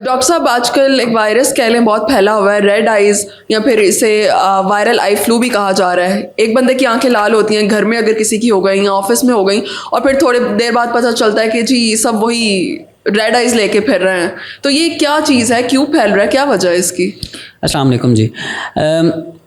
Doctor साहब, आजकल एक वायरस कह लें बहुत फैला हुआ है, रेड आइज़, या फिर इसे वायरल आई फ्लू भी कहा जा रहा है। एक बंदे की आंखें लाल होती हैं, घर में अगर किसी की हो गई या ऑफिस में हो गई, और फिर थोड़ी देर बाद पता चलता है कि जी सब वही रेड आइज़ लेके फिर रहे हैं। तो ये क्या चीज़ है, क्यों फैल रहा है, क्या वजह है इसकी? अस्सलाम वालेकुम जी।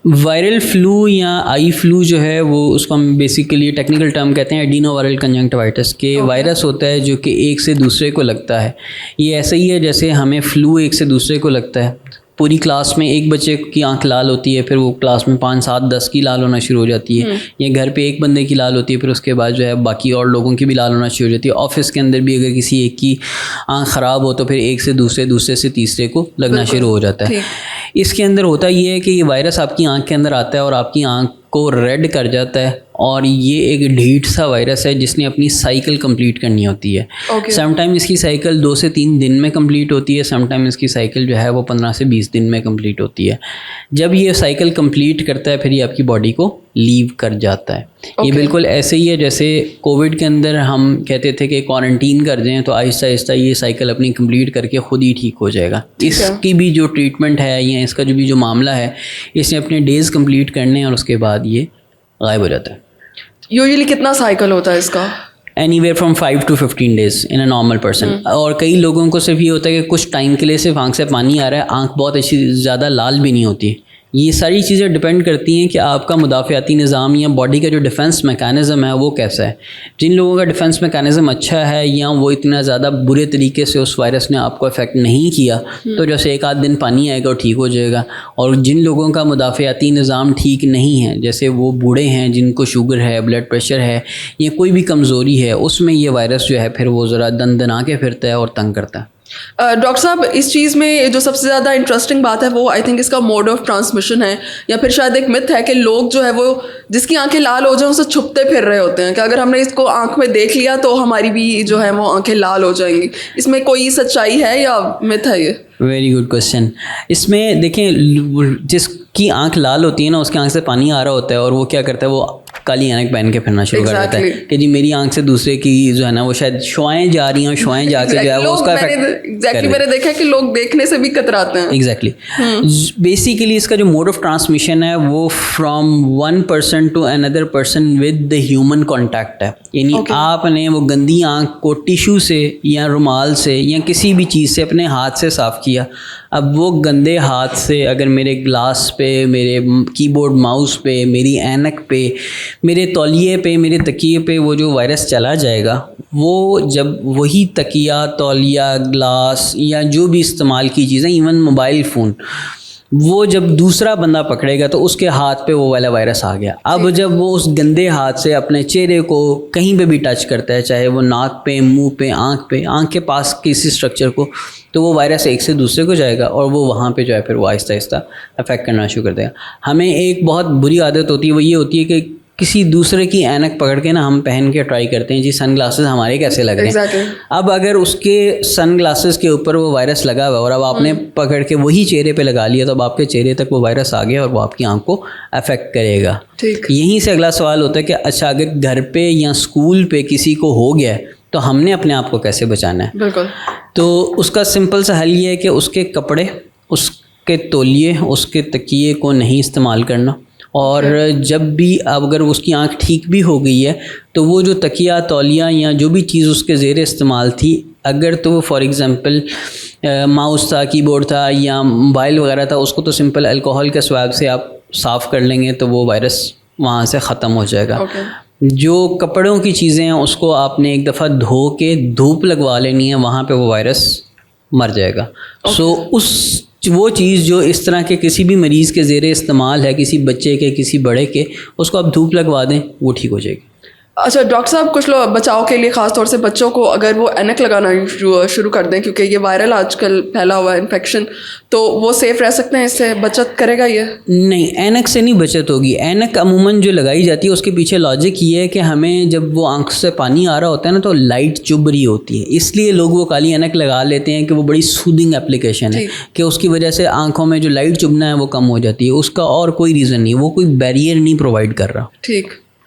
वायरल फ्लू या आई फ्लू जो है वो उसको हम बेसिकली टेक्निकल टर्म कहते हैं एडिनो वायरल कंजंक्टिवाइटिस के वायरस होता है जो कि एक से दूसरे को लगता है। ये ऐसा ही है जैसे हमें फ्लू एक से दूसरे को लगता है। पूरी क्लास में एक बच्चे की आंख लाल होती है, फिर वो क्लास में 5, 7, 10 की लाल होना शुरू हो जाती है। या घर पे एक बंदे की लाल होती है, फिर उसके बाद जो है बाकी और लोगों की भी लाल होना शुरू हो जाती है। ऑफिस के अंदर भी अगर किसी एक की आंख ख़राब हो तो फिर एक से दूसरे, दूसरे से तीसरे को लगना शुरू हो जाता है। इसके अंदर होता ये है कि ये वायरस आपकी आंख के अंदर आता है और आपकी आंख को रेड कर जाता है, और ये एक ढीठ सा वायरस है जिसने अपनी साइकिल कंप्लीट करनी होती है। समटाइम इसकी साइकिल 2 से 3 दिन में कंप्लीट होती है, समटाइम इसकी साइकिल जो है वो 15 से 20 दिन में कंप्लीट होती है। जब ये साइकिल कंप्लीट करता है फिर ये आपकी बॉडी को लीव कर जाता है। ये बिल्कुल ऐसे ही है जैसे कोविड के अंदर हम कहते थे कि क्वारंटीन कर दें तो आहिस्ता आहिस्ता ये साइकिल अपनी कंप्लीट करके ख़ुद ही ठीक हो जाएगा। इसकी भी जो ट्रीटमेंट है या इसका जो भी जो मामला है, इसने अपने डेज़ कंप्लीट करने हैं और उसके बाद ये गायब हो जाता है। यूजुअली कितना साइकिल होता है इसका? Anywhere from 5 to 15 days in a normal person. और कई लोगों को सिर्फ ये होता है कि कुछ टाइम के लिए सिर्फ आंख से पानी आ रहा है, आंख बहुत अच्छी ज़्यादा लाल भी नहीं होती। ये सारी चीज़ें डिपेंड करती हैं कि आपका मुदाफ़ियाती निज़ाम या बॉडी का जो डिफेंस मैकेनिज़्म है वो कैसा है। जिन लोगों का डिफेंस मैकेनिज़्म अच्छा है या वो इतना ज़्यादा बुरे तरीके से उस वायरस ने आपको अफेक्ट नहीं किया तो जैसे 1 आध दिन पानी आएगा और ठीक हो जाएगा। और जिन लोगों का मुदाफ़ियाती निज़ाम ठीक नहीं है, जैसे वो बूढ़े हैं जिनको शुगर है, ब्लड प्रेशर है या कोई भी कमज़ोरी है, उसमें ये वायरस जो है फिर वो ज़रा दना के फिरता है और तंग करता है। डॉक्टर साहब, इस चीज़ में जो सबसे ज़्यादा इंटरेस्टिंग बात है वो आई थिंक इसका मोड ऑफ ट्रांसमिशन है, या फिर शायद एक मिथ है कि लोग जो है वो जिसकी आंखें लाल हो जाए उसे छुपते फिर रहे होते हैं कि अगर हमने इसको आंख में देख लिया तो हमारी भी जो है वो आंखें लाल हो जाएंगी। इसमें कोई सच्चाई है या मिथ है ये? Very good question. इसमें देखें, जिसकी आंख लाल होती है ना उसकी आंख से पानी आ रहा होता है और वो क्या करता है, वो काली ऐनक पहन के फिरना शुरू कर देता है कि जी मेरी आंख से दूसरे की जो है ना वो शायद शुआएं जा रही हैं, शुआएं जाके जो है वो उसका इफेक्ट। मैंने देखा है कि लोग देखने से भी कतराते हैं। एग्जैक्टली। बेसिकली इसका जो मोड ऑफ ट्रांसमिशन है वो from one person to another person with the human contact है। यानी आपने वो गंदी आंख को टिश्यू से या रुमाल से या किसी भी चीज़ से अपने हाथ से साफ़ किया। अब वो गंदे हाथ से अगर मेरे ग्लास पे, मेरे कीबोर्ड माउस पे, मेरी ऐनक पे, मेरे तौलिए पे, मेरे तकिए पे वो जो वायरस चला जाएगा, वो जब वही तकिया, तौलिया, ग्लास या जो भी इस्तेमाल की चीज़ें, इवन मोबाइल फ़ोन, वो जब दूसरा बंदा पकड़ेगा तो उसके हाथ पे वो वाला वायरस आ गया। अब जब वो उस गंदे हाथ से अपने चेहरे को कहीं पे भी टच करता है, चाहे वो नाक पे, मुंह पे, आंख के पास किसी स्ट्रक्चर को, तो वो वायरस एक से दूसरे को जाएगा और वो वहाँ पे जो है फिर वो आहिस्ता आहिस्ता अफेक्ट करना शुरू कर देगा। हमें एक बहुत बुरी आदत होती है, वो ये होती है कि किसी दूसरे की ऐनक पकड़ के ना हम पहन के ट्राई करते हैं जी सन ग्लासेस हमारे कैसे लग रहे हैं। अब अगर उसके सन ग्लासेस के ऊपर वो वायरस लगा हुआ और अब आपने पकड़ के वही चेहरे पे लगा लिया तो अब आपके चेहरे तक वो वायरस आ गया और वो आपकी आंख को अफेक्ट करेगा। यहीं से अगला सवाल होता है कि अच्छा अगर घर पे या स्कूल पे किसी को हो गया तो हमने अपने आप को कैसे बचाना है? बिल्कुल। तो उसका सिंपल सा हल ये है कि उसके कपड़े, उसके तौलिए, उसके तकिए को नहीं इस्तेमाल करना। और जब भी अगर उसकी आंख ठीक भी हो गई है तो वो जो तकिया, तौलिया या जो भी चीज़ उसके ज़ेर इस्तेमाल थी, अगर तो फॉर एग्ज़ाम्पल माउस था, कीबोर्ड था या मोबाइल वगैरह था, उसको तो सिंपल अल्कोहल के स्वैब से आप साफ़ कर लेंगे तो वो वायरस वहाँ से ख़त्म हो जाएगा। जो कपड़ों की चीज़ें हैं उसको आपने एक दफ़ा धो के धूप लगवा लेनी है, वहाँ पे वो वायरस मर जाएगा। सो वो चीज़ जो इस तरह के किसी भी मरीज़ के ज़ेरे इस्तेमाल है, किसी बच्चे के, किसी बड़े के, उसको आप धूप लगवा दें, वो ठीक हो जाएगी। अच्छा डॉक्टर साहब, कुछ लोग बचाव के लिए ख़ास तौर से बच्चों को अगर वो ऐनक लगाना शुरू कर दें, क्योंकि ये वायरल आजकल फैला हुआ है इन्फेक्शन, तो वो सेफ़ रह सकते हैं, इससे बचत करेगा ये? नहीं, ऐनक से नहीं बचत होगी। ऐनक अमूमन जो लगाई जाती है उसके पीछे लॉजिक ये है कि हमें जब वो आंख से पानी आ रहा होता है ना तो लाइट चुभ रही होती है, इसलिए लोग वो काली ऐनक लगा लेते हैं कि वो बड़ी सूदिंग एप्लीकेशन है कि उसकी वजह से आँखों में जो लाइट चुभना है वो कम हो जाती है। उसका और कोई रीज़न नहीं, वो कोई बैरियर नहीं प्रोवाइड कर रहा।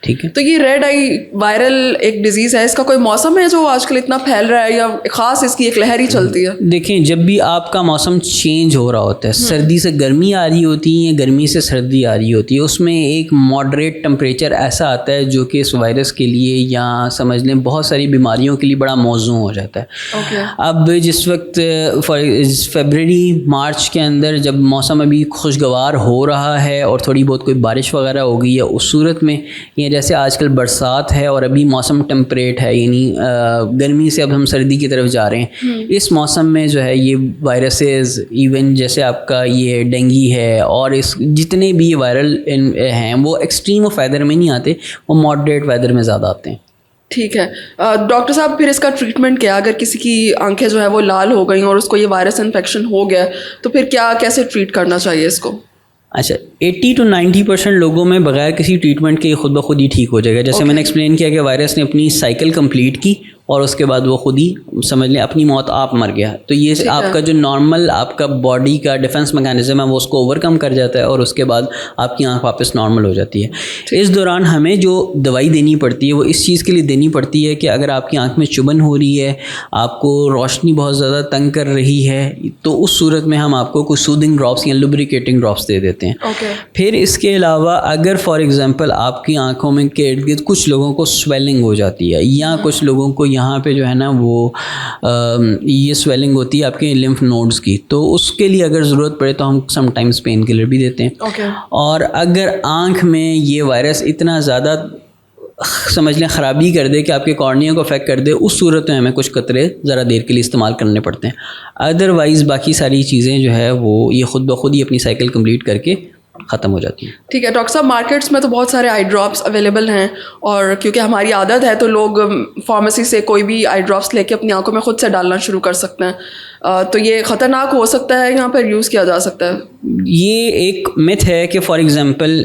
ठीक है। तो ये रेड आई वायरल एक डिजीज़ है, इसका कोई मौसम है जो आजकल इतना फैल रहा है या ख़ास इसकी एक लहर ही चलती है? देखें, जब भी आपका मौसम चेंज हो रहा होता है, सर्दी से गर्मी आ रही होती है, गर्मी से सर्दी आ रही होती है, उसमें एक मॉडरेट टेम्परेचर ऐसा आता है जो कि इस वायरस के लिए या समझ लें बहुत सारी बीमारियों के लिए बड़ा मौजू हो जाता है। अब जिस वक्त फरवरी मार्च के अंदर जब मौसम अभी खुशगवार हो रहा है और थोड़ी बहुत कोई बारिश वगैरह हो गई है, उस सूरत में या जैसे आजकल बरसात है और अभी मौसम टेम्परेट है, यानी गर्मी से अब हम सर्दी की तरफ जा रहे हैं, इस मौसम में जो है ये वायरसेस, इवन जैसे आपका ये डेंगू है और इस जितने भी ये वायरल हैं वो एक्सट्रीम ऑफ वेदर में नहीं आते, वो मॉडरेट वेदर में ज़्यादा आते हैं। ठीक है। डॉक्टर साहब, फिर इसका ट्रीटमेंट क्या? अगर किसी की आंखें जो है वो लाल हो गई और उसको ये वायरस इन्फेक्शन हो गया तो फिर कैसे ट्रीट करना चाहिए इसको? अच्छा, 80 to 90% लोगों में बगैर किसी ट्रीटमेंट के खुद ब खुद ही ठीक हो जाएगा। जैसे मैंने एक्सप्लेन किया कि वायरस ने अपनी साइकिल कंप्लीट की और उसके बाद वो खुद ही समझ लें अपनी मौत आप मर गया। तो ये आपका जो नॉर्मल आपका बॉडी का डिफेंस मैकेनिज्म है वो उसको ओवरकम कर जाता है और उसके बाद आपकी आंख वापस नॉर्मल हो जाती है। इस दौरान हमें जो दवाई देनी पड़ती है वो इस चीज़ के लिए देनी पड़ती है कि अगर आपकी आंख में चुभन हो रही है, आपको रोशनी बहुत ज़्यादा तंग कर रही है, तो उस सूरत में हम आपको कुछ सूदिंग ड्रॉप्स या लुब्रिकेटिंग ड्रॉप्स दे देते हैं। फिर इसके अलावा अगर फॉर एग्ज़ाम्पल आपकी आंखों में के इर्द गिर्द कुछ लोगों को स्वेलिंग हो जाती है या कुछ लोगों को यहाँ पे जो है ना वो ये स्वेलिंग होती है आपके लिम्फ नोड्स की, तो उसके लिए अगर ज़रूरत पड़े तो हम समटाइम्स पेन किलर भी देते हैं। और अगर आँख में ये वायरस इतना ज़्यादा समझ लें ख़राबी कर दे कि आपके कॉर्निया को अफेक्ट कर दे, उस सूरत में हमें कुछ कतरे ज़रा देर के लिए इस्तेमाल करने पड़ते हैं। अदरवाइज़ बाकी सारी चीज़ें जो है वो ये ख़ुद ब खुद ही अपनी साइकिल कंप्लीट करके ख़त्म हो जाती है। ठीक है डॉक्टर साहब, मार्केट्स में तो बहुत सारे आई ड्रॉप्स अवेलेबल हैं और क्योंकि हमारी आदत है तो लोग फार्मेसी से कोई भी आई ड्रॉप्स लेके अपनी आंखों में खुद से डालना शुरू कर सकते हैं। तो ये ख़तरनाक हो सकता है, यहाँ पर यूज़ किया जा सकता है? ये एक मिथ है कि फॉर एग्ज़ाम्पल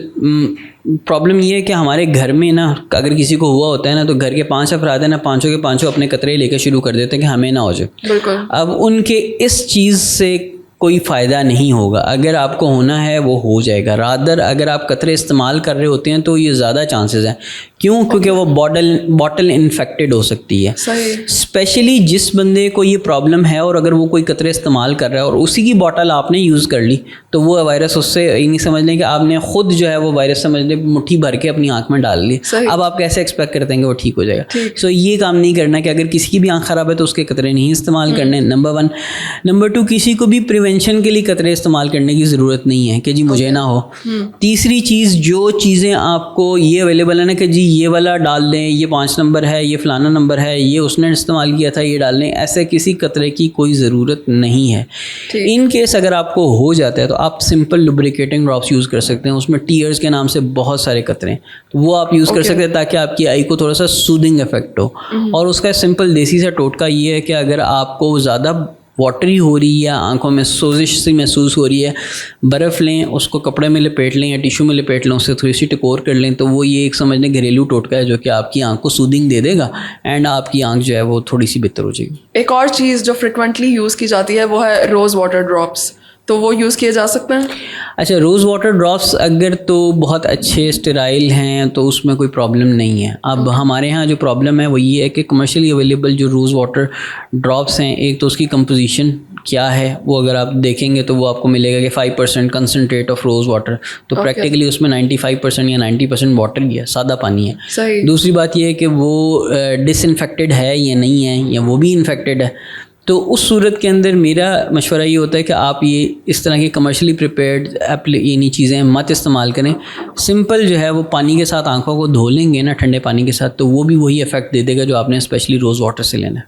प्रॉब्लम ये है कि हमारे घर में ना अगर किसी को हुआ होता है ना तो घर के 5 अफराद हैं ना, पाँचों के पाँचों अपने कतरे लेकर शुरू कर देते हैं कि हमें ना हो जाए। बिल्कुल। अब उनके इस चीज़ से कोई फ़ायदा नहीं होगा। अगर आपको होना है वो हो जाएगा। रादर अगर आप कतरे इस्तेमाल कर रहे होते हैं तो ये ज़्यादा चांसेस हैं। क्यों? क्योंकि वो बॉटल इन्फेक्टेड हो सकती है। स्पेशली जिस बंदे को ये प्रॉब्लम है और अगर वो कोई कतरे इस्तेमाल कर रहा है और उसी की बॉटल आपने यूज़ कर ली तो वो वायरस उससे नहीं समझ लें कि आपने खुद जो है वो वायरस समझ लें मुट्ठी भर के अपनी आँख में डाल ली। अब आप कैसे एक्सपेक्ट करते हैं कि वो ठीक हो जाएगा? सो ये काम नहीं करना कि अगर किसी की भी आँख ख़राब है तो उसके कतरे नहीं इस्तेमाल करने, नंबर 1। नंबर 2, किसी को भी प्रिवेंशन के लिए कतरे इस्तेमाल करने की ज़रूरत नहीं है कि जी मुझे ना हो। तीसरी चीज़, जो चीज़ें आपको ये अवेलेबल है ना कि जी ये वाला डाल दें, ये 5 नंबर है, ये फ़लाना नंबर है, ये उसने इस्तेमाल किया था, ये डाल दें, ऐसे किसी कतरे की कोई ज़रूरत नहीं है। इन केस अगर आपको हो जाता है तो आप सिंपल लुब्रिकेटिंग ड्रॉप्स यूज़ कर सकते हैं। उसमें टीयर्स के नाम से बहुत सारे कतरे हैं, तो वो आप यूज़ कर सकते हैं ताकि आपकी आई को थोड़ा सा सूदिंग इफेक्ट हो। और उसका सिंपल देसी सा टोटका ये है कि अगर आपको ज़्यादा वाटरी हो रही है या आंखों में सोजिश सी महसूस हो रही है, बर्फ़ लें, उसको कपड़े में लपेट लें या टिश्यू में लपेट लें, उससे थोड़ी सी टकोर कर लें, तो वो ये एक समझ लें घरेलू टोटका है जो कि आपकी आंख को सूदिंग दे देगा एंड आपकी आंख जो है वो थोड़ी सी बेहतर हो जाएगी। एक और चीज़ जो फ्रिक्वेंटली यूज़ की जाती है वो है रोज़ वाटर ड्रॉप्स, तो वो यूज़ किए जा सकते हैं? अच्छा, रोज़ वाटर ड्रॉप्स अगर तो बहुत अच्छे स्टेराइल हैं तो उसमें कोई प्रॉब्लम नहीं है। अब हमारे यहाँ जो प्रॉब्लम है वो ये है कि कमर्शियली अवेलेबल जो रोज़ वाटर ड्रॉप्स हैं, एक तो उसकी कंपोजिशन क्या है वो अगर आप देखेंगे तो वो आपको मिलेगा कि 5% कंसनट्रेट ऑफ रोज़ वाटर, तो प्रैक्टिकली उसमें 95% या 90% वाटर ही है, सादा पानी है। सही। दूसरी बात ये है कि वो डिसइंफेक्टेड है या नहीं है, या वो भी इन्फेक्टेड है। तो उस सूरत के अंदर मेरा मशवरा ये होता है कि आप ये इस तरह की कमर्शियली प्रिपेयर्ड यानी चीज़ें मत इस्तेमाल करें। सिंपल जो है वो पानी के साथ आंखों को धो लेंगे ना ठंडे पानी के साथ, तो वो भी वही इफ़ेक्ट दे देगा जो आपने स्पेशली रोज़ वाटर से लेना है।